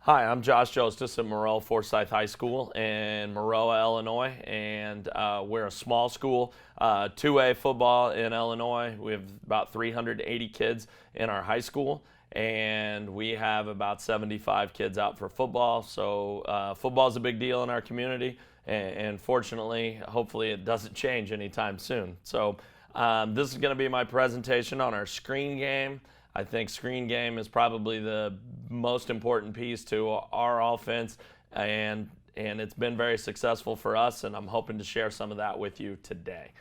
Hi, I'm Jostes at Maroa Forsyth High School in Maroa, Illinois, and we're a small school, 2A football in Illinois. We have about 380 kids in our high school, and we have about 75 kids out for football. So football is a big deal in our community, and fortunately, hopefully, it doesn't change anytime soon. So this is going to be my presentation on our screen game. I think screen game is probably the most important piece to our offense, and it's been very successful for us, and I'm hoping to share some of that with you today.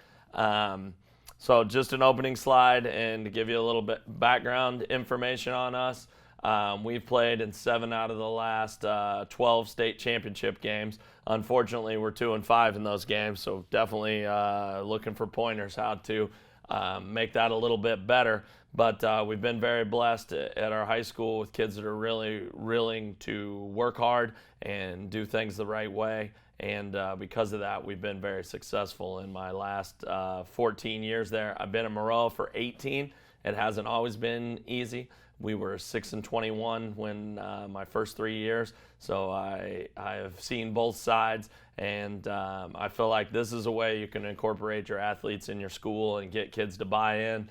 So just an opening slide and to give you a little bit background information on us. We've played in 7 out of the last 12 state championship games. Unfortunately, we're 2-5 in those games, so definitely looking for pointers how to make that a little bit better. But we've been very blessed at our high school with kids that are really willing to work hard and do things the right way. And because of that, we've been very successful in my last 14 years there. I've been in Maroa for 18. It hasn't always been easy. We were 6-21 when my first 3 years, so I have seen both sides, and I feel like this is a way you can incorporate your athletes in your school and get kids to buy in.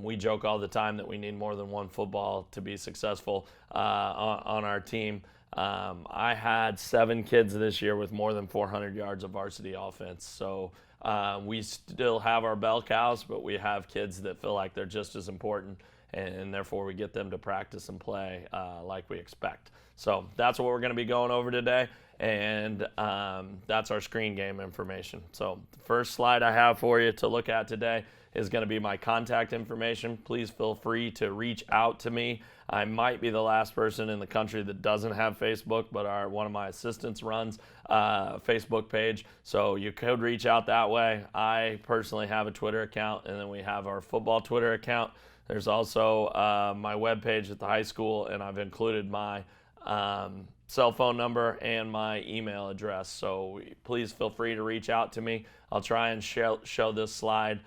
We joke all the time that we need more than one football to be successful on our team. I had 7 kids this year with more than 400 yards of varsity offense, so we still have our bell cows, but we have kids that feel like they're just as important, and therefore we get them to practice and play like we expect. So that's what we're going to be going over today, and that's our screen game information. So the first slide I have for you to look at today is going to be my contact information. Please feel free to reach out to me. I might be the last person in the country that doesn't have Facebook, but one of my assistants runs a Facebook page, so you could reach out that way. I personally have a Twitter account, and then we have our football Twitter account. There's also my webpage at the high school, and I've included my cell phone number and my email address. So please feel free to reach out to me. I'll try and show this slide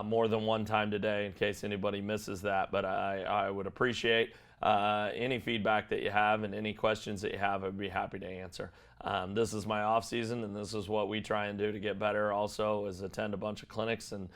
more than one time today in case anybody misses that, but I would appreciate any feedback that you have and any questions that you have. I'd be happy to answer. This is my off season, and this is what we try and do to get better. Also, is attend a bunch of clinics, and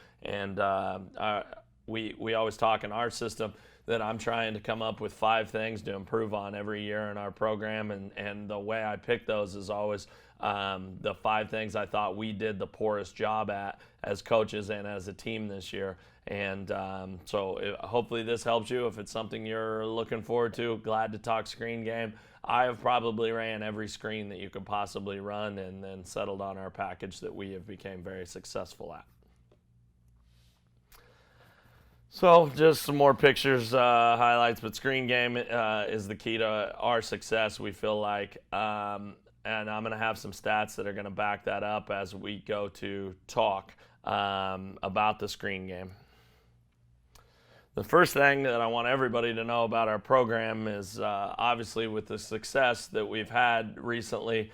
we always talk in our system that I'm trying to come up with 5 things to improve on every year in our program, and the way I pick those is always the 5 things I thought we did the poorest job at as coaches and as a team this year. And hopefully this helps you. If it's something you're looking forward to, glad to talk screen game. I have probably ran every screen that you could possibly run, and then settled on our package that we have became very successful at. So just some more pictures, highlights, but screen game is the key to our success, we feel like. And I'm going to have some stats that are going to back that up as we go to talk about the screen game. The first thing that I want everybody to know about our program is obviously with the success that we've had recently,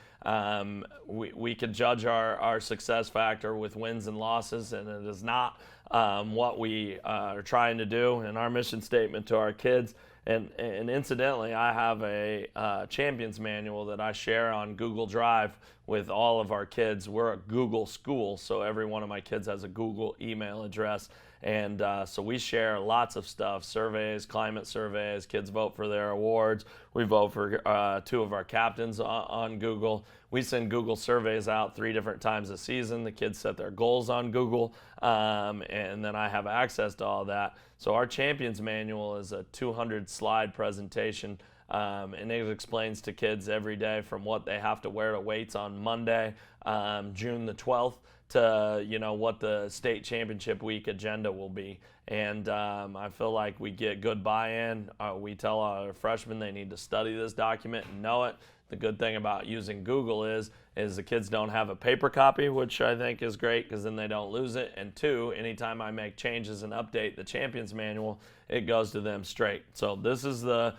we can judge our success factor with wins and losses, and it is not what we are trying to do. And our mission statement to our kids, and incidentally, I have a champions manual that I share on Google Drive with all of our kids. We're a Google school, so every one of my kids has a Google email address. And so we share lots of stuff, surveys, climate surveys, kids vote for their awards. We vote for 2 of our captains on Google. We send Google surveys out 3 different times a season. The kids set their goals on Google, and then I have access to all that. So our Champions Manual is a 200-slide presentation, and it explains to kids every day from what they have to wear to weights on Monday, June the 12th, to what the state championship week agenda will be. And I feel like we get good buy-in. We tell our freshmen they need to study this document and know it. The good thing about using Google is the kids don't have a paper copy, which I think is great because then they don't lose it. And 2, anytime I make changes and update the Champions Manual, it goes to them straight. So this is the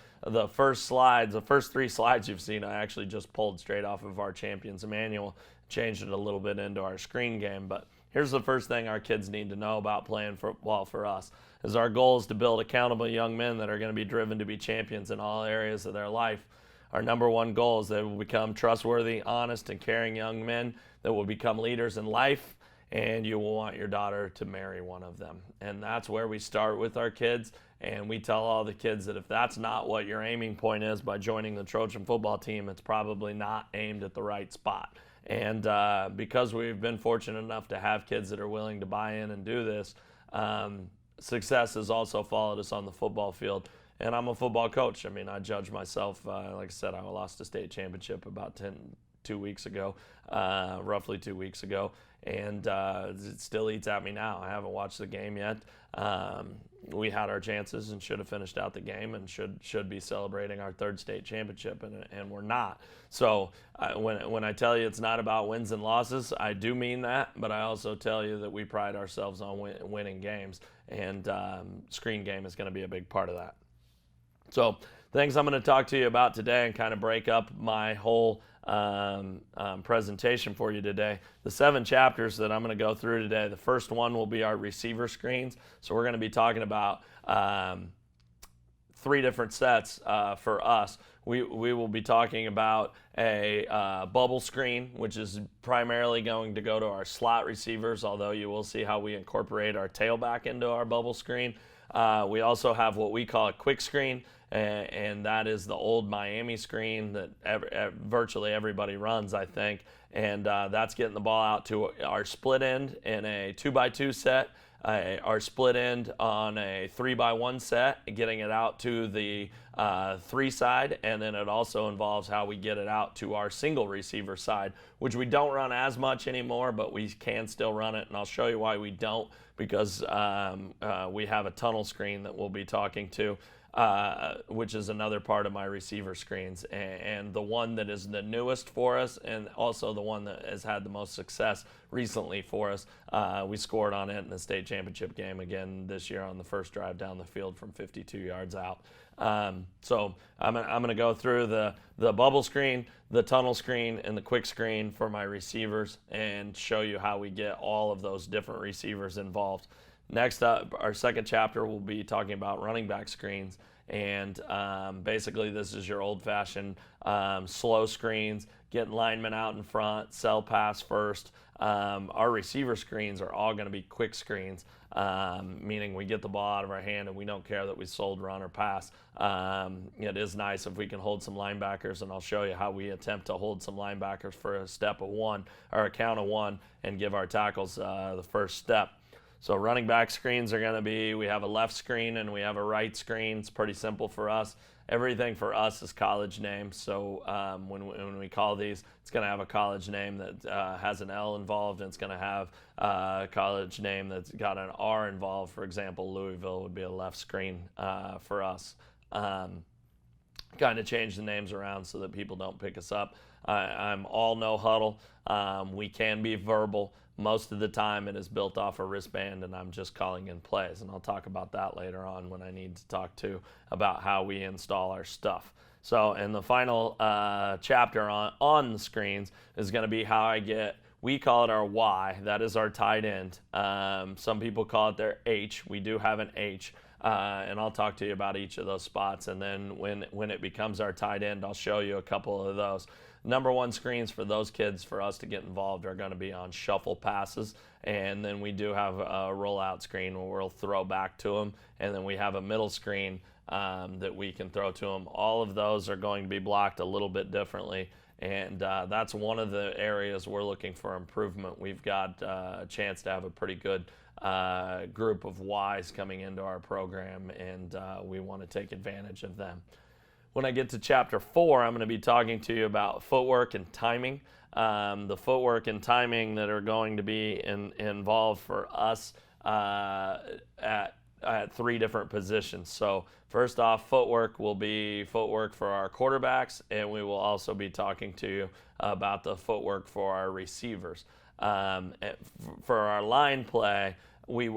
first slides. The first 3 slides you've seen I actually just pulled straight off of our Champions Manual, changed it a little bit into our screen game. But here's the first thing our kids need to know about playing football for us, is our goal is to build accountable young men that are going to be driven to be champions in all areas of their life. our number one goal is that they will become trustworthy, honest, and caring young men that will become leaders in life, and you will want your daughter to marry one of them. And that's where we start with our kids. And we tell all the kids that if that's not what your aiming point is by joining the Trojan football team, it's probably not aimed at the right spot. And because we've been fortunate enough to have kids that are willing to buy in and do this, success has also followed us on the football field. And I'm a football coach. I mean, I judge myself. Like I said, I lost a state championship about 2 weeks ago, roughly 2 weeks ago. And it still eats at me now. I haven't watched the game yet. We had our chances and should have finished out the game and should be celebrating our third state championship, and we're not. So when I tell you it's not about wins and losses, I do mean that, but I also tell you that we pride ourselves on winning games, and screen game is going to be a big part of that. So things I'm going to talk to you about today and kind of break up my whole presentation for you today. The 7 chapters that I'm going to go through today, the first one will be our receiver screens. So we're going to be talking about 3 different sets for us. We will be talking about a bubble screen, which is primarily going to go to our slot receivers, although you will see how we incorporate our tailback into our bubble screen. We also have what we call a quick screen, and that is the old Miami screen that virtually everybody runs, I think. And that's getting the ball out to our split end in a 2x2 set, our split end on a 3x1 set, getting it out to the 3 side, and then it also involves how we get it out to our single receiver side, which we don't run as much anymore, but we can still run it, and I'll show you why we don't, because we have a tunnel screen that we'll be talking to, which is another part of my receiver screens, and the one that is the newest for us, and also the one that has had the most success recently for us. We scored on it in the state championship game again this year on the first drive down the field from 52 yards out. So I'm going to go through the bubble screen, the tunnel screen, and the quick screen for my receivers and show you how we get all of those different receivers involved. Next up, our second chapter will be talking about running back screens, and basically this is your old-fashioned slow screens, getting linemen out in front, sell pass first. Our receiver screens are all going to be quick screens, meaning we get the ball out of our hand and we don't care that we sold, run, or pass. It is nice if we can hold some linebackers, and I'll show you how we attempt to hold some linebackers for a step of 1 or a count of 1 and give our tackles the first step. So running back screens are going to be, we have a left screen and we have a right screen. It's pretty simple for us. Everything for us is college names. So when we call these, it's going to have a college name that has an L involved, and it's going to have a college name that's got an R involved. For example, Louisville would be a left screen for us. Kind of change the names around so that people don't pick us up. I'm all no huddle. We can be verbal. Most of the time it is built off a wristband, and I'm just calling in plays. And I'll talk about that later on when I need to talk about how we install our stuff. So, and the final chapter on the screens is going to be how we call it our Y. That is our tight end. Some people call it their H. We do have an H. And I'll talk to you about each of those spots. And then when it becomes our tight end, I'll show you a couple of those. Number 1 screens for those kids for us to get involved are going to be on shuffle passes. And then we do have a rollout screen where we'll throw back to them. And then we have a middle screen that we can throw to them. All of those are going to be blocked a little bit differently. And that's one of the areas we're looking for improvement. We've got a chance to have a pretty good group of Ys coming into our program, and we want to take advantage of them. When I get to chapter 4, I'm going to be talking to you about footwork and timing. The footwork and timing that are going to be involved for us at 3 different positions. So first off, footwork will be footwork for our quarterbacks, and we will also be talking to you about the footwork for our receivers. For our line play,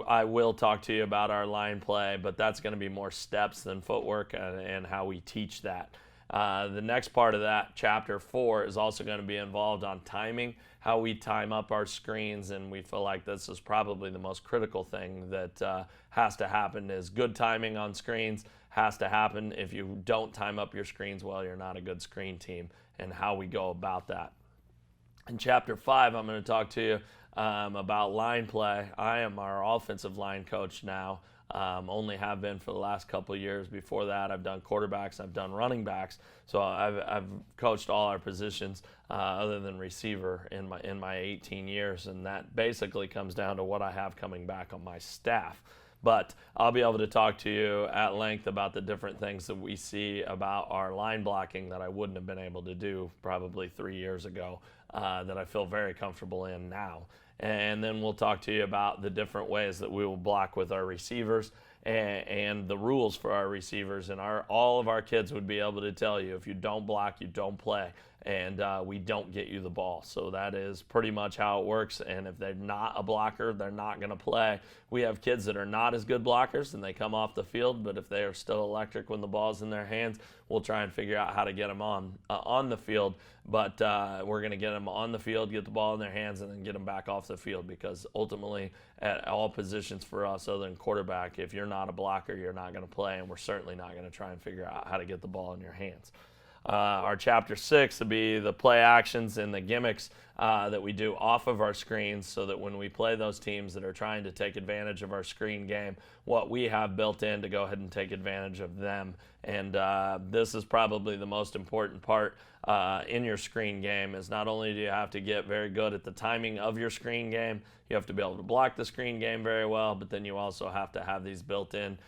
I will talk to you about our line play, but that's going to be more steps than footwork and how we teach that. The next part of that, chapter 4, is also going to be involved on timing, how we time up our screens, and we feel like this is probably the most critical thing that has to happen. Is good timing on screens has to happen. If you don't time up your screens well, you're not a good screen team, and how we go about that. In chapter 5, I'm going to talk to you about line play. I am our offensive line coach now. Only have been for the last couple of years. Before that, I've done quarterbacks, I've done running backs. So I've coached all our positions other than receiver in my 18 years, and that basically comes down to what I have coming back on my staff. But I'll be able to talk to you at length about the different things that we see about our line blocking that I wouldn't have been able to do probably 3 years ago, that I feel very comfortable in now. And then we'll talk to you about the different ways that we will block with our receivers and the rules for our receivers. And all of our kids would be able to tell you, if you don't block, you don't play, and we don't get you the ball. So that is pretty much how it works. And if they're not a blocker, they're not going to play. We have kids that are not as good blockers and they come off the field, but if they are still electric when the ball's in their hands, we'll try and figure out how to get them on the field. But we're going to get them on the field, get the ball in their hands, and then get them back off the field, because ultimately at all positions for us other than quarterback, if you're not a blocker, you're not going to play, and we're certainly not going to try and figure out how to get the ball in your hands. Our chapter 6 will be the play actions and the gimmicks that we do off of our screens, so that when we play those teams that are trying to take advantage of our screen game, what we have built in to go ahead and take advantage of them. And this is probably the most important part in your screen game. Is not only do you have to get very good at the timing of your screen game, you have to be able to block the screen game very well, but then you also have to have these built-in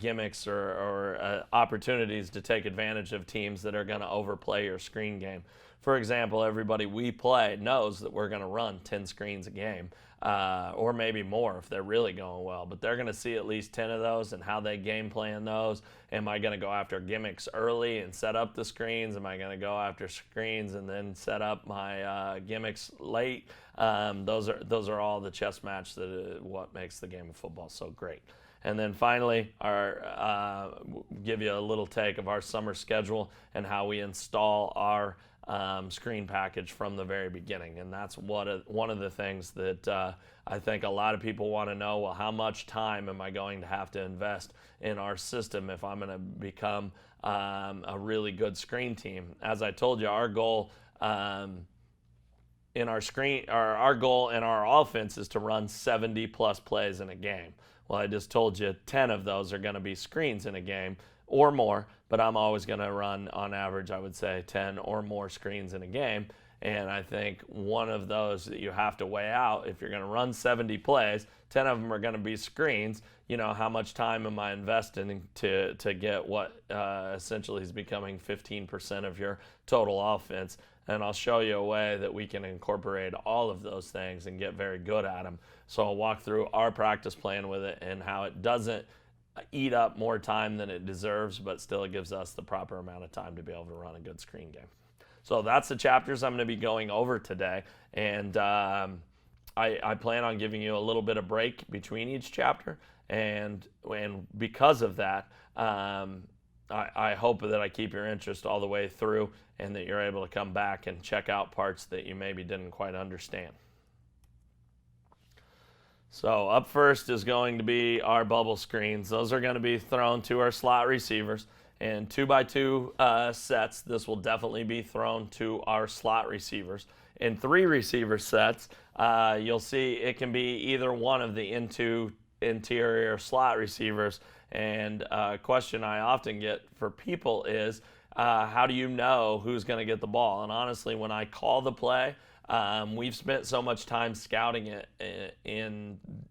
gimmicks or opportunities to take advantage of teams that are going to overplay your screen game. For example, everybody we play knows that we're going to run 10 screens a game, or maybe more if they're really going well, but they're going to see at least 10 of those, and how they game plan those. Am I going to go after gimmicks early and set up the screens? Am I going to go after screens and then set up my gimmicks late? Those are all the chess match that what makes the game of football so great. And then finally, give you a little take of our summer schedule and how we install our screen package from the very beginning. And that's one of the things that I think a lot of people want to know. Well, how much time am I going to have to invest in our system if I'm going to become a really good screen team? As I told you, our goal in our goal in our offense is to run 70 plus plays in a game. Well, I just told you 10 of those are going to be screens in a game or more, but I'm always going to run, on average, I would say 10 or more screens in a game. And I think one of those that you have to weigh out, if you're going to run 70 plays, 10 of them are going to be screens. You know, how much time am I investing to get what essentially is becoming 15% of your total offense? And I'll show you a way that we can incorporate all of those things and get very good at them. So I'll walk through our practice plan with it and how it doesn't eat up more time than it deserves, but still it gives us the proper amount of time to be able to run a good screen game. So that's the chapters I'm going to be going over today. And I plan on giving you a little bit of break between each chapter. And because of that, I hope that I keep your interest all the way through, and that you're able to come back and check out parts that you maybe didn't quite understand. So up first is going to be our bubble screens. Those are going to be thrown to our slot receivers. In 2x2 sets, this will definitely be thrown to our slot receivers. In 3 receiver sets, you'll see it can be either one of the interior slot receivers. And a question I often get for people is, how do you know who's going to get the ball? And honestly, when I call the play, we've spent so much time scouting it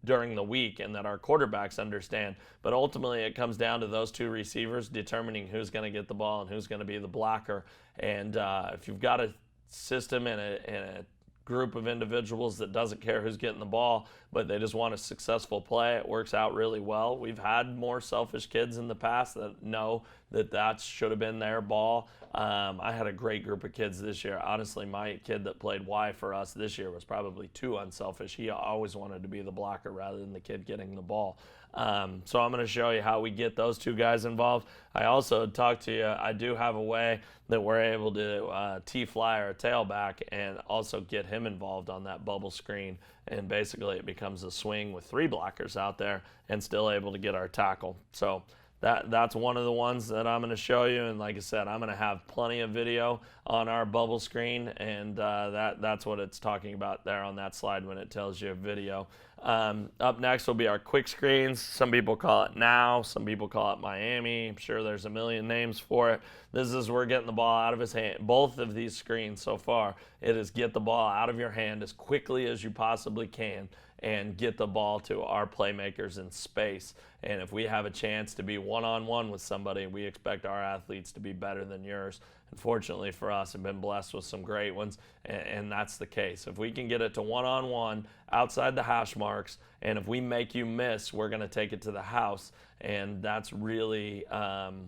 during the week, and that our quarterbacks understand. But ultimately, it comes down to those 2 receivers determining who's going to get the ball and who's going to be the blocker. And if you've got a system and a group of individuals that doesn't care who's getting the ball, but they just want a successful play, it works out really well. We've had more selfish kids in the past that know that should have been their ball. I had a great group of kids this year. Honestly, my kid that played Y for us this year was probably too unselfish. He always wanted to be the blocker rather than the kid getting the ball. So I'm going to show you how we get those two guys involved. I also talked to you, I do have a way that we're able to T-fly our tailback and also get him involved on that bubble screen. And basically it becomes a swing with 3 blockers out there and still able to get our tackle. So that's one of the ones that I'm going to show you. And like I said, I'm going to have plenty of video on our bubble screen, and that's what it's talking about there on that slide when it tells you video. Up next will be our quick screens. Some people call it now, some people call it Miami. I'm sure there's a million names for it. This is we're getting the ball out of his hand. Both of these screens so far, it is get the ball out of your hand as quickly as you possibly can and get the ball to our playmakers in space. And if we have a chance to be one-on-one with somebody, we expect our athletes to be better than yours. Unfortunately for us, I've been blessed with some great ones, and that's the case. If we can get it to one-on-one outside the hash marks, and if we make you miss, we're going to take it to the house, and that's really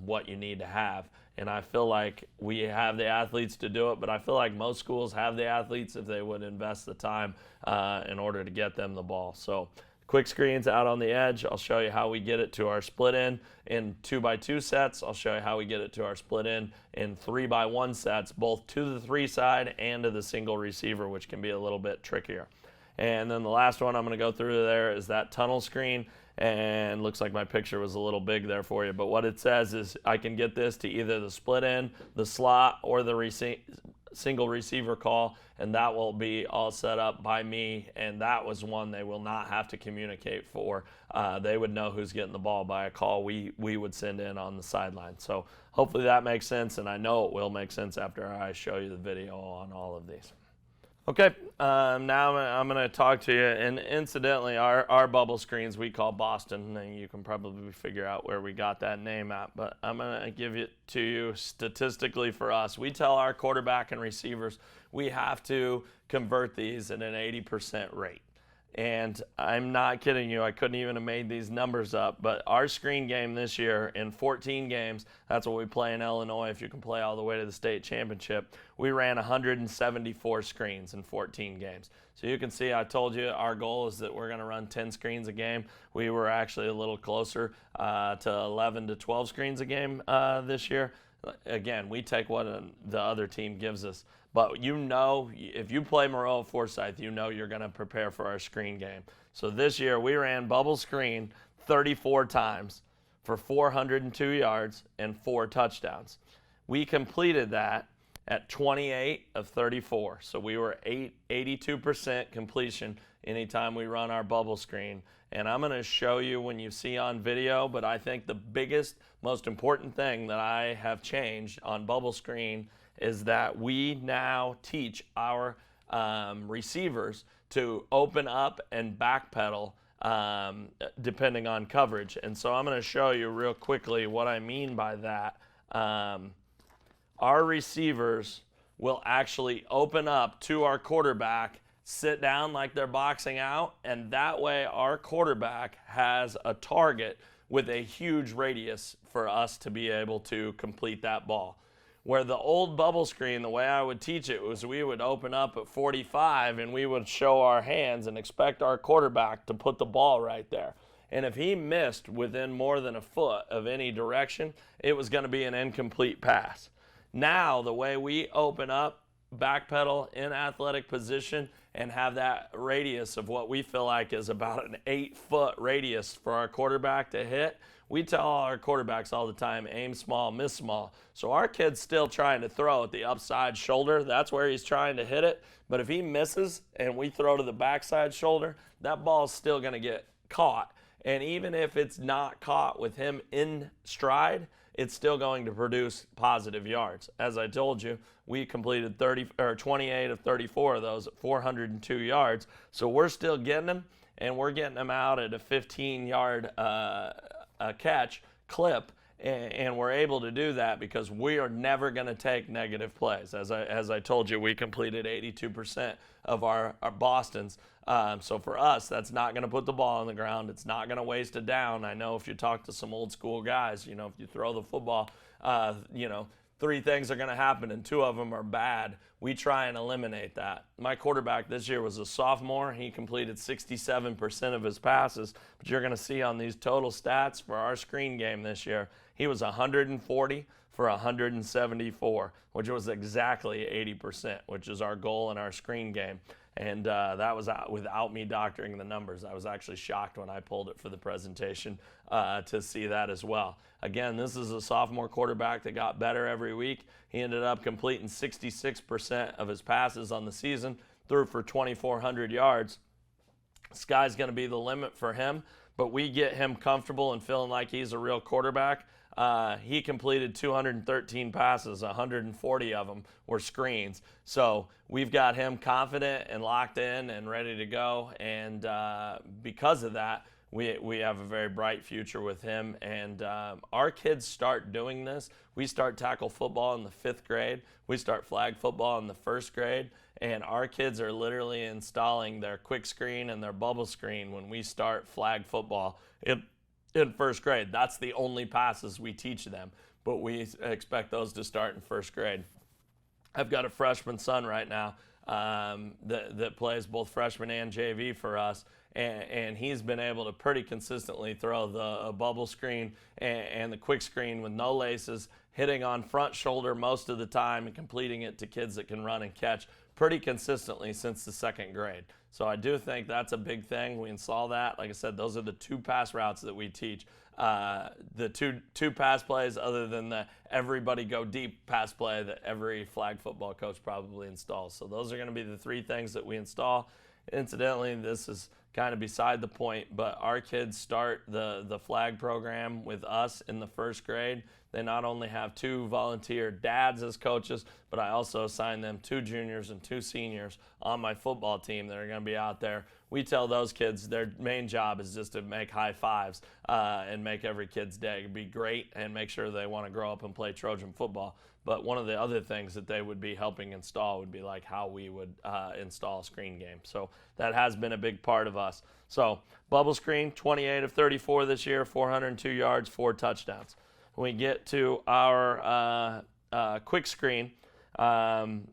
what you need to have. And I feel like we have the athletes to do it, but I feel like most schools have the athletes if they would invest the time in order to get them the ball. So quick screens out on the edge. I'll show you how we get it to our split end in 2x2 sets. I'll show you how we get it to our split end in 3x1 sets, both to the 3 side and to the single receiver, which can be a little bit trickier. And then the last one I'm going to go through there is that tunnel screen. And looks like my picture was a little big there for you. But what it says is I can get this to either the split end, the slot, or the single receiver call, and that will be all set up by me. And that was one they will not have to communicate for. They would know who's getting the ball by a call we would send in on the sideline. So hopefully that makes sense, and I know it will make sense after I show you the video on all of these. Okay, now I'm going to talk to you, and incidentally, our bubble screens we call Boston, and you can probably figure out where we got that name at, but I'm going to give it to you statistically for us. We tell our quarterback and receivers we have to convert these at an 80% rate. And I'm not kidding you, I couldn't even have made these numbers up, but our screen game this year in 14 games, that's what we play in Illinois if you can play all the way to the state championship, we ran 174 screens in 14 games. So you can see I told you our goal is that we're going to run 10 screens a game. We were actually a little closer to 11 to 12 screens a game this year. Again, we take what the other team gives us. But you know, if you play Maroa Forsyth, you know you're going to prepare for our screen game. So this year we ran bubble screen 34 times for 402 yards and 4 touchdowns. We completed that at 28 of 34. So we were 82% completion anytime we run our bubble screen. And I'm going to show you when you see on video, but I think the biggest, most important thing that I have changed on bubble screen is that we now teach our receivers to open up and backpedal depending on coverage. And so I'm going to show you real quickly what I mean by that. Our receivers will actually open up to our quarterback, sit down like they're boxing out, and that way our quarterback has a target with a huge radius for us to be able to complete that ball. Where the old bubble screen, the way I would teach it was we would open up at 45 and we would show our hands and expect our quarterback to put the ball right there. And if he missed within more than a foot of any direction, it was going to be an incomplete pass. Now, the way we open up, backpedal in athletic position, and have that radius of what we feel like is about an 8-foot radius for our quarterback to hit, we tell our quarterbacks all the time, aim small, miss small. So our kid's still trying to throw at the upside shoulder. That's where he's trying to hit it. But if he misses and we throw to the backside shoulder, that ball's still going to get caught. And even if it's not caught with him in stride, it's still going to produce positive yards. As I told you, we completed 28 of 34 of those at 402 yards. So we're still getting them, and we're getting them out at a 15-yard catch clip, and we're able to do that because we are never going to take negative plays. As I told you, we completed 82% of our Bostons. So for us, that's not going to put the ball on the ground. It's not going to waste a down. I know if you talk to some old school guys, if you throw the football, three things are going to happen and two of them are bad, we try and eliminate that. My quarterback this year was a sophomore. He completed 67% of his passes, but you're going to see on these total stats for our screen game this year, he was 140 for 174, which was exactly 80%, which is our goal in our screen game. And that was without me doctoring the numbers. I was actually shocked when I pulled it for the presentation to see that as well. Again, this is a sophomore quarterback that got better every week. He ended up completing 66% of his passes on the season, threw for 2,400 yards. Sky's going to be the limit for him, but we get him comfortable and feeling like he's a real quarterback. He completed 213 passes, 140 of them were screens. So we've got him confident and locked in and ready to go. And because of that, we have a very bright future with him. And our kids start doing this. We start tackle football in the 5th grade. We start flag football in the 1st grade. And our kids are literally installing their quick screen and their bubble screen when we start flag football in 1st grade. That's the only passes we teach them, but we expect those to start in 1st grade. I've got a freshman son right now that plays both freshman and JV for us, and he's been able to pretty consistently throw the bubble screen and the quick screen with no laces, hitting on front shoulder most of the time and completing it to kids that can run and catch pretty consistently since the 2nd grade. So I do think that's a big thing. We install that. Like I said, those are the 2 pass routes that we teach. The two pass plays other than the everybody go deep pass play that every flag football coach probably installs. So those are going to be the 3 things that we install. Incidentally, this is kind of beside the point, but our kids start the flag program with us in the 1st grade. They not only have 2 volunteer dads as coaches, but I also assign them 2 juniors and 2 seniors on my football team that are going to be out there. We tell those kids their main job is just to make high fives and make every kid's day be great and make sure they want to grow up and play Trojan football. But one of the other things that they would be helping install would be like how we would install a screen game. So that has been a big part of us. So bubble screen, 28 of 34 this year, 402 yards, 4 touchdowns. When we get to our quick screen,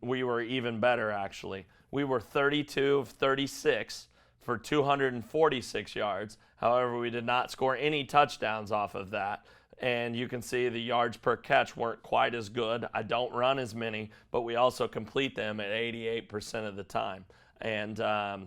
we were even better, actually. We were 32 of 36 for 246 yards. However, we did not score any touchdowns off of that. And you can see the yards per catch weren't quite as good. I don't run as many, but we also complete them at 88% of the time. And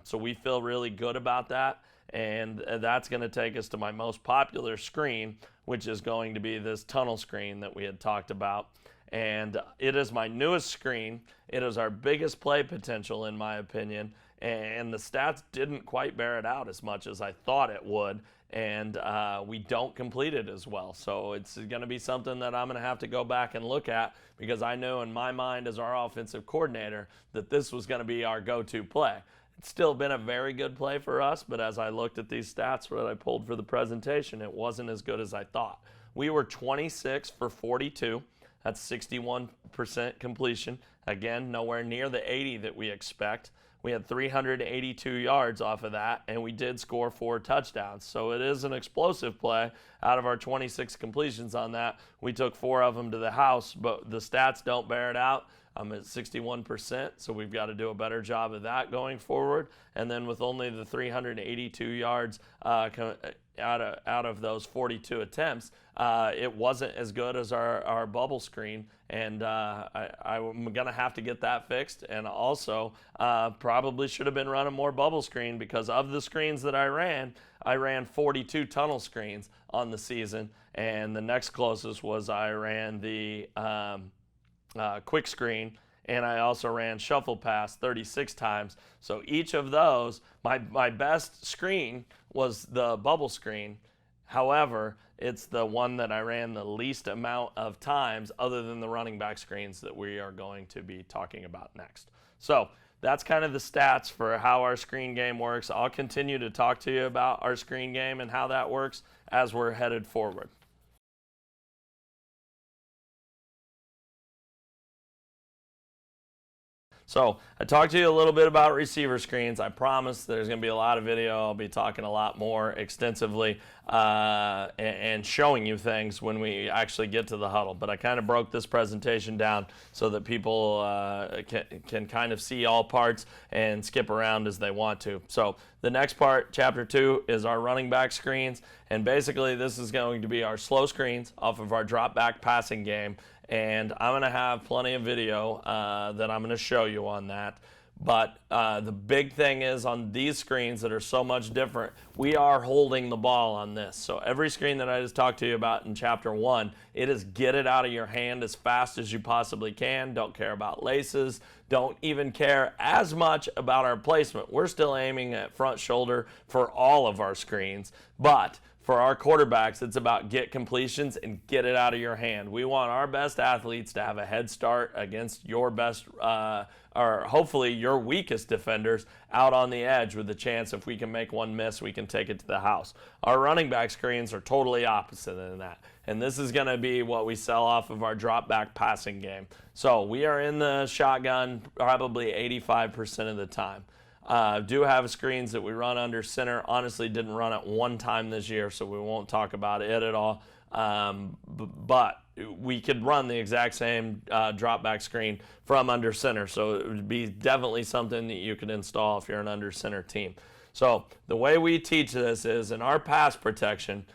so we feel really good about that. And that's going to take us to my most popular screen, which is going to be this tunnel screen that we had talked about. And it is my newest screen. It is our biggest play potential, in my opinion. And the stats didn't quite bear it out as much as I thought it would. And we don't complete it as well. So it's going to be something that I'm going to have to go back and look at, because I knew in my mind as our offensive coordinator that this was going to be our go-to play. It's still been a very good play for us, but as I looked at these stats that I pulled for the presentation, it wasn't as good as I thought. We were 26 for 42. That's 61% completion. Again, nowhere near the 80 that we expect. We had 382 yards off of that, and we did score 4 touchdowns. So it is an explosive play. Out of our 26 completions on that, we took 4 of them to the house, but the stats don't bear it out. I'm at 61%, so we've got to do a better job of that going forward. And then with only the 382 yards out of those 42 attempts, it wasn't as good as our bubble screen, and I'm going to have to get that fixed. And also probably should have been running more bubble screen, because of the screens that I ran 42 tunnel screens on the season, and the next closest was I ran the quick screen, and I also ran shuffle pass 36 times. So each of those, my best screen was the bubble screen. However, it's the one that I ran the least amount of times, other than the running back screens that we are going to be talking about next. So that's kind of the stats for how our screen game works. I'll continue to talk to you about our screen game and how that works as we're headed forward. So I talked to you a little bit about receiver screens. I promise there's going to be a lot of video. I'll be talking a lot more extensively and showing you things when we actually get to the huddle. But I kind of broke this presentation down so that people can kind of see all parts and skip around as they want to. So the next part, chapter 2, is our running back screens. And basically this is going to be our slow screens off of our drop back passing game. And I'm going to have plenty of video that I'm going to show you on that. But the big thing is on these screens that are so much different, we are holding the ball on this. So every screen that I just talked to you about in chapter 1, it is get it out of your hand as fast as you possibly can. Don't care about laces. Don't even care as much about our placement. We're still aiming at front shoulder for all of our screens. But for our quarterbacks, it's about get completions and get it out of your hand. We want our best athletes to have a head start against your best, or hopefully your weakest defenders out on the edge with the chance if we can make one miss, we can take it to the house. Our running back screens are totally opposite than that. And this is going to be what we sell off of our drop back passing game. So we are in the shotgun probably 85% of the time. Do have screens that we run under center. Honestly, didn't run it one time this year, so we won't talk about it at all. But we could run the exact same drop back screen from under center, so it would be definitely something that you could install if you're an under center team. So the way we teach this is in our pass protection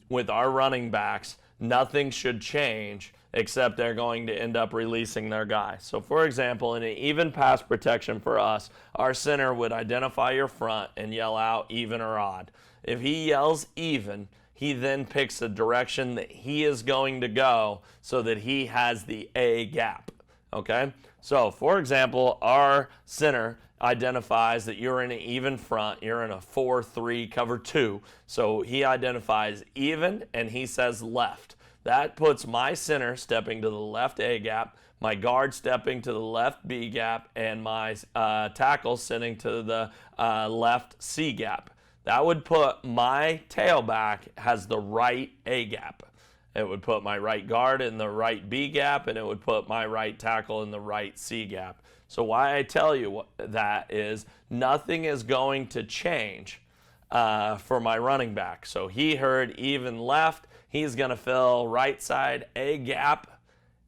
with our running backs, nothing should change except they're going to end up releasing their guy. So for example, in an even pass protection for us, our center would identify your front and yell out even or odd. If he yells even, he then picks a direction that he is going to go so that he has the A gap. Okay? So for example, our center identifies that you're in an even front, you're in a 4-3 cover 2. So he identifies even and he says left. That puts my center stepping to the left A gap, my guard stepping to the left B gap, and my tackle sitting to the left C gap. That would put my tailback has the right A gap. It would put my right guard in the right B gap, and it would put my right tackle in the right C gap. So why I tell you that is nothing is going to change for my running back. So he heard even left. He's going to fill right side A gap,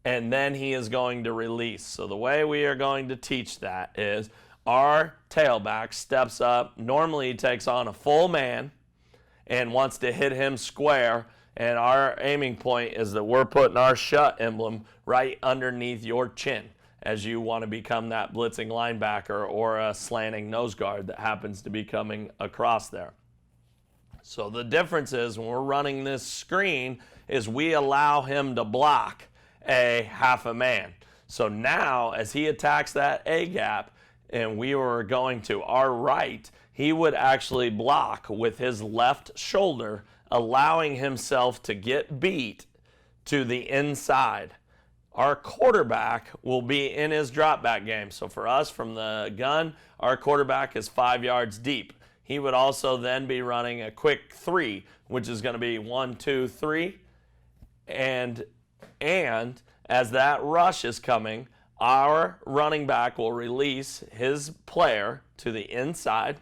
and then he is going to release. So the way we are going to teach that is our tailback steps up. Normally he takes on a full man and wants to hit him square, and our aiming point is that we're putting our shut emblem right underneath your chin as you want to become that blitzing linebacker or a slanting nose guard that happens to be coming across there. So the difference is when we're running this screen is we allow him to block a half a man. So now as he attacks that A gap and we were going to our right, he would actually block with his left shoulder, allowing himself to get beat to the inside. Our quarterback will be in his drop back game. So for us from the gun, our quarterback is 5 yards deep. He would also then be running a quick 3, which is going to be 1, 2, 3. And as that rush is coming, our running back will release his player to the inside.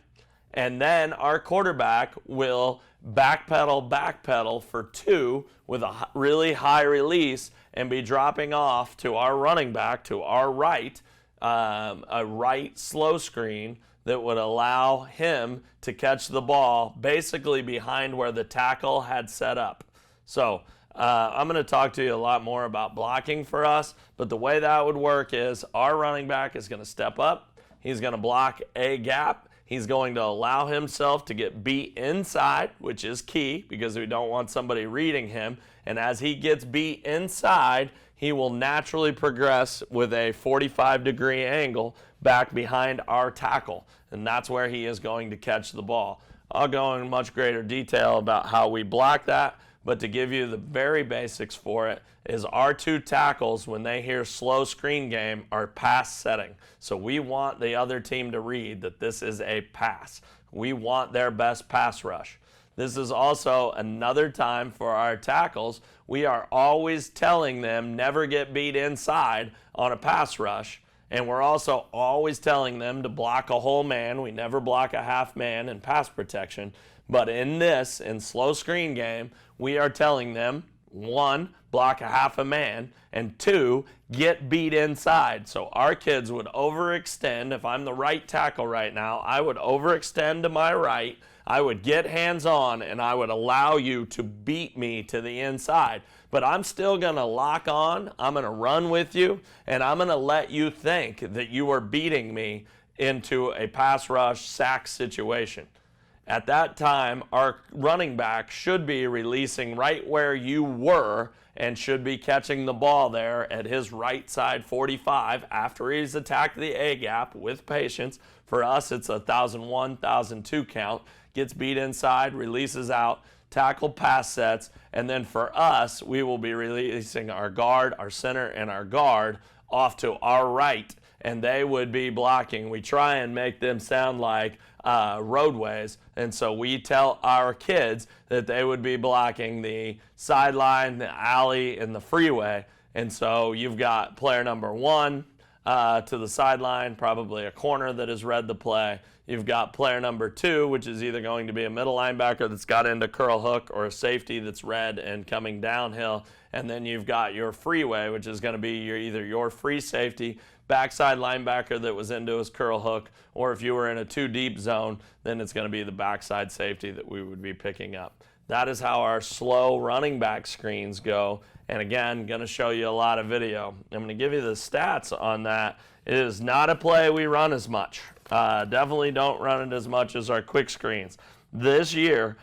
And then our quarterback will backpedal for 2 with a really high release and be dropping off to our running back to our right, a right slow screen that would allow him to catch the ball basically behind where the tackle had set up. So I'm going to talk to you a lot more about blocking for us, but the way that would work is our running back is going to step up. He's going to block a gap. He's going to allow himself to get beat inside, which is key because we don't want somebody reading him. And as he gets beat inside, he will naturally progress with a 45-degree angle back behind our tackle. And that's where he is going to catch the ball. I'll go in much greater detail about how we block that, but to give you the very basics for it is our 2 tackles, when they hear slow screen game, are pass setting. So we want the other team to read that this is a pass. We want their best pass rush. This is also another time for our tackles. We are always telling them never get beat inside on a pass rush. And we're also always telling them to block a whole man. We never block a half man in pass protection. But in slow screen game, we are telling them, 1, block a half a man, and 2, get beat inside. So our kids would overextend. If I'm the right tackle right now, I would overextend to my right. I would get hands on, and I would allow you to beat me to the inside. But I'm still going to lock on. I'm going to run with you, and I'm going to let you think that you are beating me into a pass rush sack situation. At that time, our running back should be releasing right where you were and should be catching the ball there at his right side 45 after he's attacked the A gap with patience. For us, it's a 1,001, 1,002 count. Gets beat inside, releases out, tackle pass sets, and then for us, we will be releasing our guard, our center, and our guard off to our right, and they would be blocking. We try and make them sound like roadways, and so we tell our kids that they would be blocking the sideline, the alley, and the freeway. And so you've got player number 1 to the sideline, probably a corner that has read the play. You've got player number 2, which is either going to be a middle linebacker that's got into curl hook or a safety that's read and coming downhill. And then you've got your freeway, which is going to be either your free safety, backside linebacker that was into his curl hook, or if you were in a 2-deep zone, then it's going to be the backside safety that we would be picking up. That is how our slow running back screens go. And again, going to show you a lot of video. I'm going to give you the stats on that. It is not a play we run as much. Definitely don't run it as much as our quick screens. This year,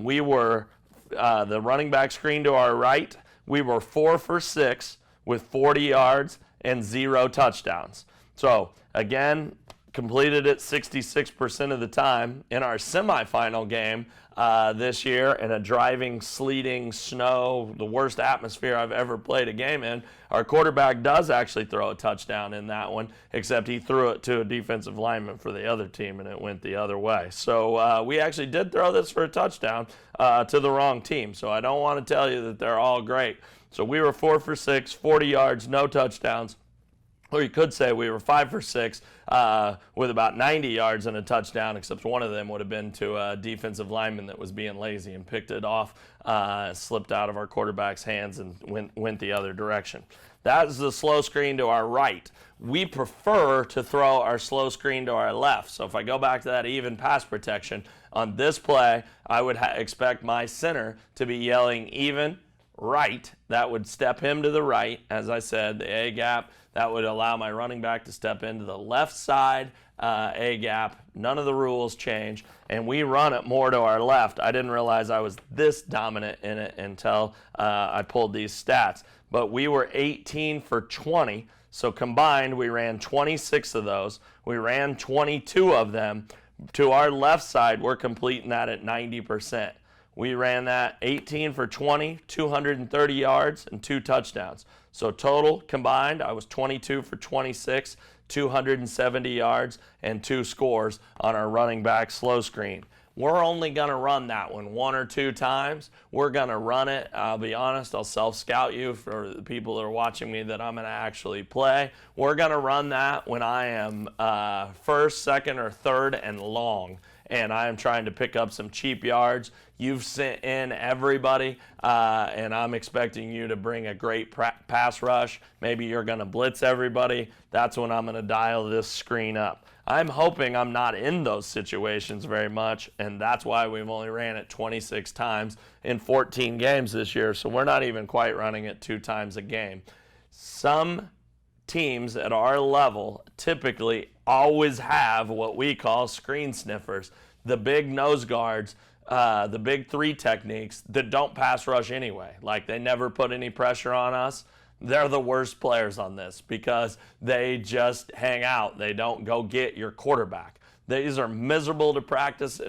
we were the running back screen to our right. We were 4 for 6 with 40 yards and 0 touchdowns. So again, completed it 66% of the time. In our semifinal game this year, in a driving, sleeting, snow, the worst atmosphere I've ever played a game in, our quarterback does actually throw a touchdown in that one, except he threw it to a defensive lineman for the other team, and it went the other way. So we actually did throw this for a touchdown to the wrong team. So I don't want to tell you that they're all great. So we were 4 for 6, 40 yards, no touchdowns. Or you could say we were 5 for 6 with about 90 yards and a touchdown, except one of them would have been to a defensive lineman that was being lazy and picked it off, slipped out of our quarterback's hands and went the other direction. That is the slow screen to our right. We prefer to throw our slow screen to our left. So if I go back to that even pass protection, on this play, I would expect my center to be yelling even right. That would step him to the right. As I said, the A gap, that would allow my running back to step into the left side A gap. None of the rules change, and we run it more to our left. I didn't realize I was this dominant in it until I pulled these stats. But we were 18 for 20, so combined we ran 26 of those. We ran 22 of them. To our left side, we're completing that at 90%. We ran that 18 for 20, 230 yards, and 2 touchdowns. So total combined, I was 22 for 26, 270 yards, and 2 scores on our running back slow screen. We're only going to run that one or 2 times. We're going to run it. I'll be honest, I'll self-scout you for the people that are watching me that I'm going to actually play. We're going to run that when I am first, second, or third and long, and I am trying to pick up some cheap yards. You've sent in everybody, and I'm expecting you to bring a great pass rush. Maybe you're going to blitz everybody. That's when I'm going to dial this screen up. I'm hoping I'm not in those situations very much, and that's why we've only ran it 26 times in 14 games this year, so we're not even quite running it 2 times a game. Some teams at our level typically always have what we call screen sniffers, the big nose guards, the big 3 techniques that don't pass rush anyway. Like, they never put any pressure on us. They're the worst players on this because they just hang out. They don't go get your quarterback. These are miserable to practice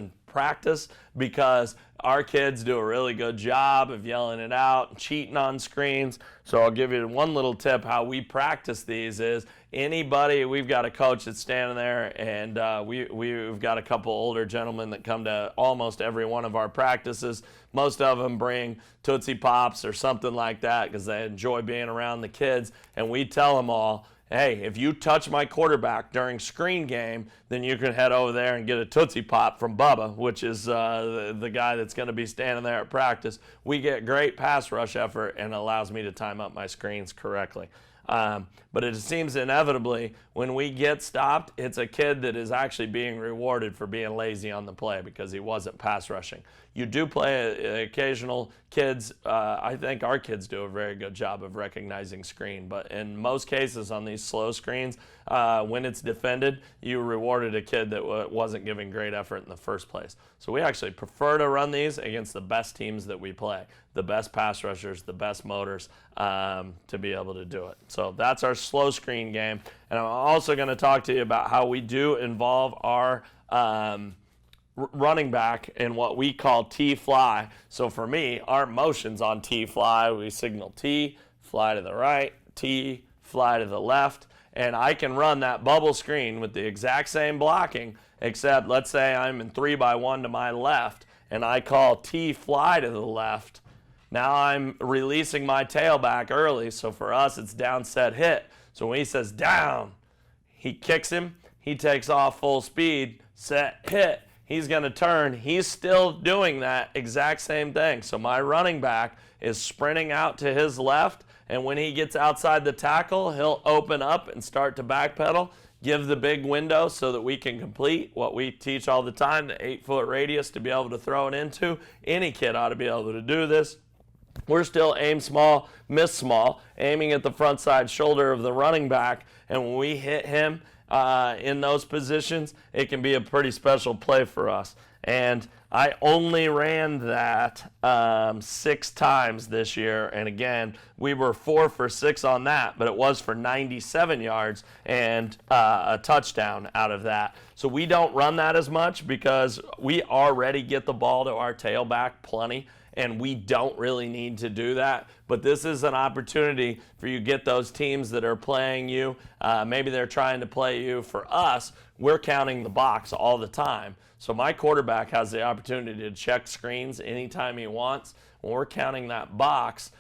because our kids do a really good job of yelling it out and cheating on screens. So I'll give you one little tip how we practice these is we've got a coach that's standing there, and we've got a couple older gentlemen that come to almost every one of our practices. Most of them bring Tootsie Pops or something like that because they enjoy being around the kids, and we tell them all, hey, if you touch my quarterback during screen game, then you can head over there and get a Tootsie Pop from Bubba, which is the guy that's going to be standing there at practice. We get great pass rush effort, and it allows me to time up my screens correctly. But it seems inevitably when we get stopped, it's a kid that is actually being rewarded for being lazy on the play because he wasn't pass rushing. You do play occasional kids. I think our kids do a very good job of recognizing screen, but in most cases on these slow screens, when it's defended, you rewarded a kid that wasn't giving great effort in the first place. So we actually prefer to run these against the best teams that we play, the best pass rushers, the best motors, to be able to do it. So that's our slow screen game. And I'm also going to talk to you about how we do involve our running back in what we call T-fly. So for me, our motions on T-fly, we signal T, fly to the right, T, fly to the left, and I can run that bubble screen with the exact same blocking, except let's say I'm in 3x1 to my left, and I call T, fly to the left. Now I'm releasing my tailback early, so for us it's down, set, hit. So when he says down, he kicks him, he takes off full speed, set, hit. He's going to turn. He's still doing that exact same thing. So my running back is sprinting out to his left, and when he gets outside the tackle, he'll open up and start to backpedal, give the big window so that we can complete what we teach all the time, the 8-foot radius to be able to throw it into. Any kid ought to be able to do this. We're still aim small, miss small, aiming at the front side shoulder of the running back, and when we hit him in those positions, it can be a pretty special play for us. And I only ran that 6 times this year, and again, we were 4 for 6 on that, but it was for 97 yards and a touchdown out of that. So we don't run that as much because we already get the ball to our tailback plenty, and we don't really need to do that. But this is an opportunity for you to get those teams that are playing you. Maybe they're trying to play you. For us, we're counting the box all the time. So my quarterback has the opportunity to check screens anytime he wants. When we're counting that box,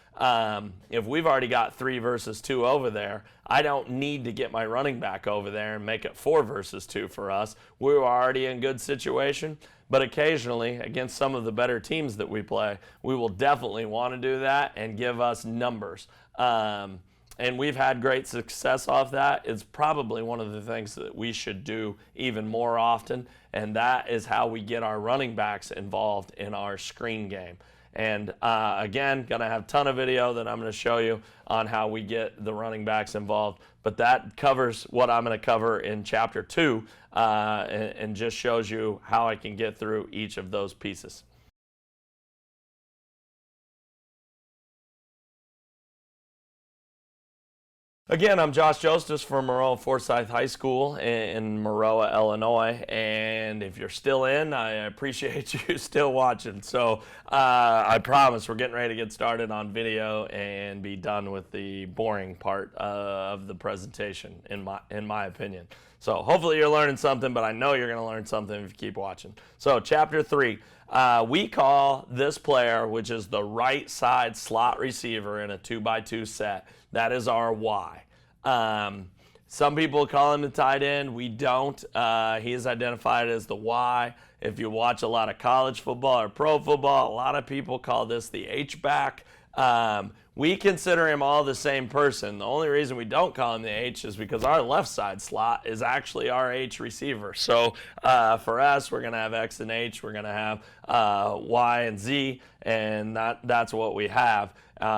if we've already got 3 versus 2 over there, I don't need to get my running back over there and make it 4 versus 2 for us. We're already in good situation. But occasionally, against some of the better teams that we play, we will definitely want to do that and give us numbers. And we've had great success off that. It's probably one of the things that we should do even more often, and that is how we get our running backs involved in our screen game. And again, going to have a ton of video that I'm going to show you on how we get the running backs involved. But that covers what I'm going to cover in Chapter 2 and just shows you how I can get through each of those pieces. Again, I'm Josh Jostes from Maroa Forsyth High School in Maroa, Illinois, and if you're still in, I appreciate you still watching. So I promise we're getting ready to get started on video and be done with the boring part of the presentation, in my opinion. So hopefully you're learning something, but I know you're going to learn something if you keep watching. So Chapter 3, we call this player, which is the right side slot receiver in a 2x2 set, that is our Y. Some people call him the tight end. We don't. He is identified as the Y. If you watch a lot of college football or pro football, a lot of people call this the H-back. We consider him all the same person. The only reason we don't call him the H is because our left side slot is actually our H receiver. So for us, we're going to have X and H. We're going to have Y and Z, and that's what we have.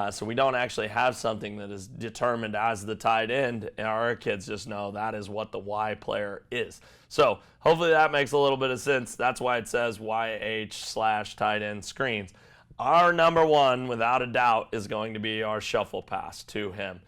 So we don't actually have something that is determined as the tight end, and our kids just know that is what the Y player is. So hopefully that makes a little bit of sense. That's why it says YH/tight end screens. Our number one, without a doubt, is going to be our shuffle pass to him.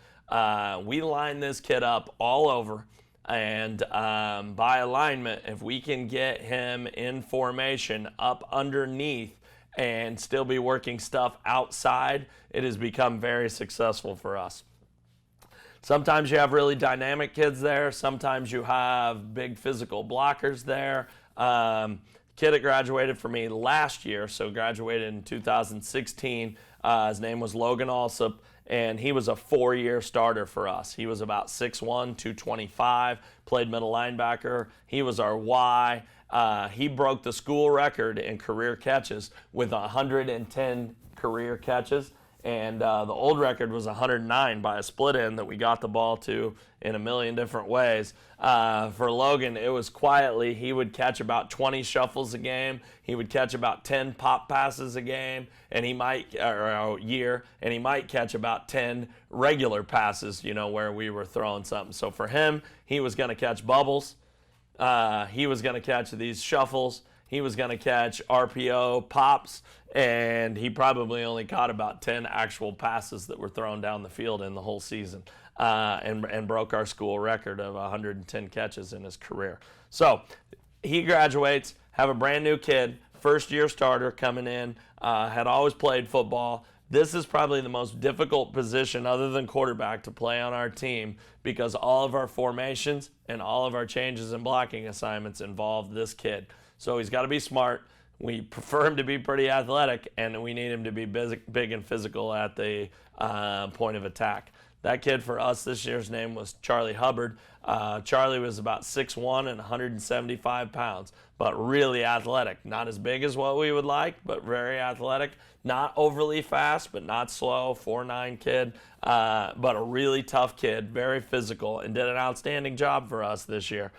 We line this kid up all over, and by alignment, if we can get him in formation up underneath and still be working stuff outside, it has become very successful for us. Sometimes you have really dynamic kids there. Sometimes you have big physical blockers there. Kid that graduated for me last year, so graduated in 2016. His name was Logan Alsop, and he was a 4-year starter for us. He was about 6'1", 225, played middle linebacker. He was our Y. He broke the school record in career catches with 110 career catches. And the old record was 109 by a split end that we got the ball to in a million different ways. For Logan, it was quietly, he would catch about 20 shuffles a game. He would catch about 10 pop passes a game, and he might, or a year, and he might catch about 10 regular passes, where we were throwing something. So for him, he was going to catch bubbles. He was going to catch these shuffles. He was going to catch RPO pops, and he probably only caught about 10 actual passes that were thrown down the field in the whole season, and broke our school record of 110 catches in his career. So he graduates, have a brand new kid, first-year starter coming in, had always played football. This is probably the most difficult position other than quarterback to play on our team because all of our formations and all of our changes in blocking assignments involve this kid. So he's got to be smart. We prefer him to be pretty athletic, and we need him to be big and physical at the point of attack. That kid for us this year's name was Charlie Hubbard. Charlie was about 6'1" and 175 pounds, but really athletic. Not as big as what we would like, but very athletic. Not overly fast, but not slow. 4'9" kid, but a really tough kid, very physical, and did an outstanding job for us this year.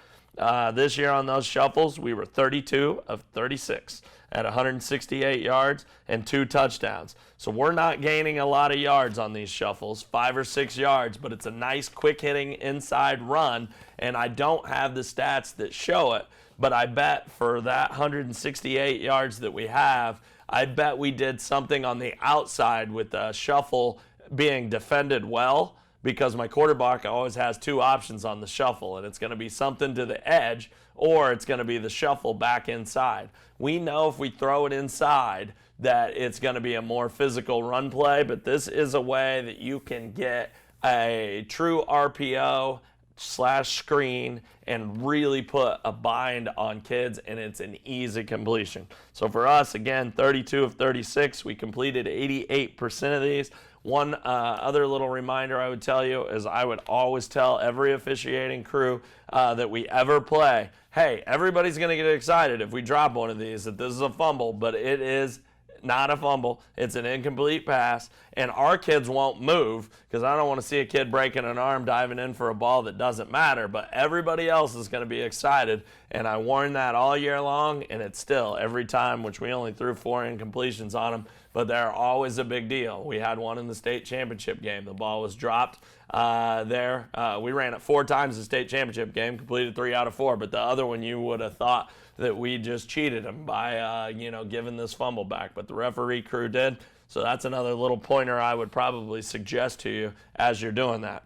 This year on those shuffles, we were 32 of 36 at 168 yards and 2 touchdowns. So we're not gaining a lot of yards on these shuffles, 5 or 6 yards, but it's a nice quick-hitting inside run, and I don't have the stats that show it, but I bet for that 168 yards that we have, I bet we did something on the outside with the shuffle being defended well, because my quarterback always has 2 options on the shuffle, and it's going to be something to the edge or it's going to be the shuffle back inside. We know if we throw it inside that it's going to be a more physical run play, but this is a way that you can get a true RPO / screen and really put a bind on kids, and it's an easy completion. So for us, again, 32 of 36, we completed 88% of these. One other little reminder I would tell you is I would always tell every officiating crew that we ever play, hey, everybody's going to get excited if we drop one of these, that this is a fumble, but it is not a fumble. It's an incomplete pass, and our kids won't move because I don't want to see a kid breaking an arm diving in for a ball that doesn't matter, but everybody else is going to be excited, and I warned that all year long, and it's still every time, which we only threw 4 incompletions on them, but they're always a big deal. We had one in the state championship game. The ball was dropped there. We ran it 4 times in the state championship game, completed 3 out of 4, but the other one you would have thought that we just cheated them by, giving this fumble back, but the referee crew did. So that's another little pointer I would probably suggest to you as you're doing that.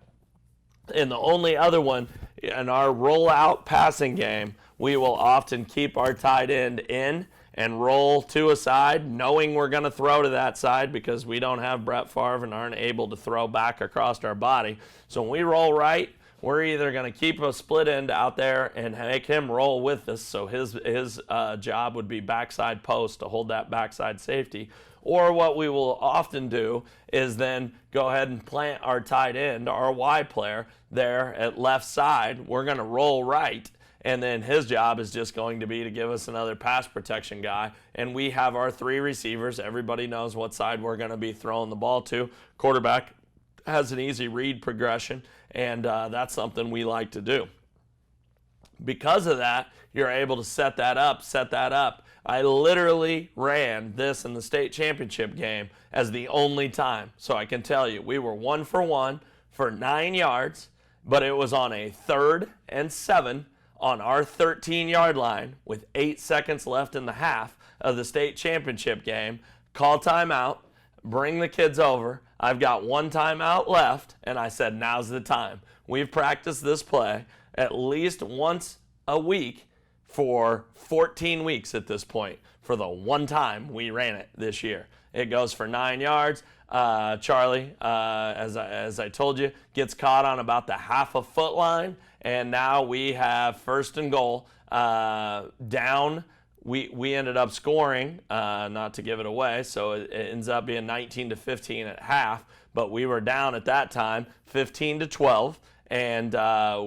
And the only other one, in our rollout passing game, we will often keep our tight end in and roll to a side, knowing we're going to throw to that side because we don't have Brett Favre and aren't able to throw back across our body. So when we roll right, we're either going to keep a split end out there and make him roll with us, so his job would be backside post to hold that backside safety, or what we will often do is then go ahead and plant our tight end, our Y player, there at left side. We're going to roll right, and then his job is just going to be to give us another pass protection guy, and we have our 3 receivers. Everybody knows what side we're going to be throwing the ball to. Quarterback has an easy read progression, and that's something we like to do. Because of that, you're able to set that up. I literally ran this in the state championship game as the only time. So I can tell you, we were 1 for 1 for 9 yards, but it was on a 3rd and 7 on our 13-yard line with 8 seconds left in the half of the state championship game. Call timeout, bring the kids over. I've got 1 timeout left, and I said, now's the time. We've practiced this play at least once a week for 14 weeks at this point for the 1 time we ran it this year. It goes for 9 yards. Charlie, as I told you, gets caught on about the half-a-foot line, and now we have 1st and goal down. We ended up scoring, not to give it away, so it ends up being 19-15 at half. but we were down at that time 15-12, and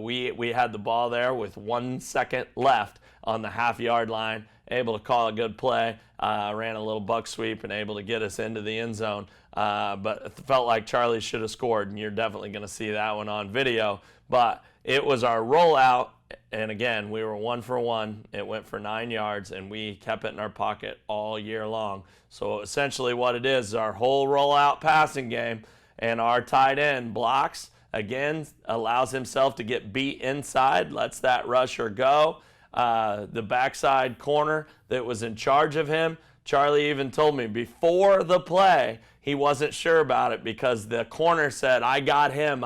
we had the ball there with 1 second left on the half-yard line, able to call a good play, ran a little buck sweep and able to get us into the end zone. But it felt like Charlie should have scored, and you're definitely going to see that one on video. But it was our rollout, and again, we were 1 for 1. It went for 9 yards, and we kept it in our pocket all year long. So essentially what it is our whole rollout passing game, and our tight end blocks, again, allows himself to get beat inside, lets that rusher go. The backside corner that was in charge of him, Charlie even told me before the play he wasn't sure about it because the corner said, I got him.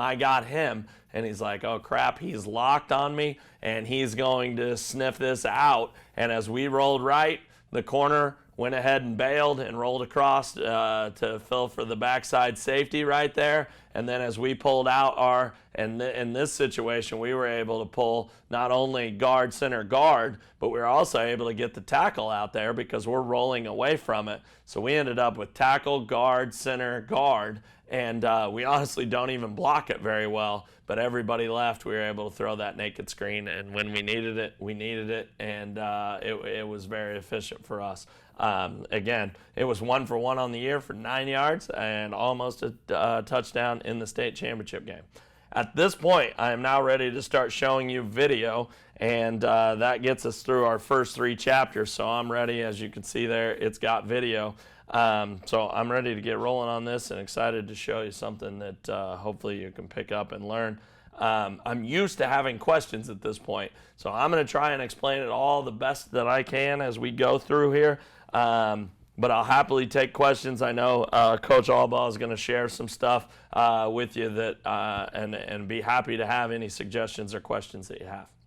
And he's like, oh crap, he's locked on me and he's going to sniff this out. And as we rolled right, the corner went ahead and bailed and rolled across to fill for the backside safety right there. And then as we pulled out in this situation, we were able to pull not only guard, center, guard, but we were also able to get the tackle out there because we're rolling away from it. So we ended up with tackle, guard, center, guard, and we honestly don't even block it very well. But everybody left, we were able to throw that naked screen, and when we needed it, and it was very efficient for us. Again, it was 1 for 1 on the year for 9 yards and almost a touchdown in the state championship game. At this point, I am now ready to start showing you video, and that gets us through our first 3 chapters. So I'm ready. As you can see there, it's got video. So I'm ready to get rolling on this and excited to show you something that hopefully you can pick up and learn. I'm used to having questions at this point, so I'm going to try and explain it all the best that I can as we go through here. But I'll happily take questions. I know Coach Albaugh is going to share some stuff with you that and be happy to have any suggestions or questions that you have.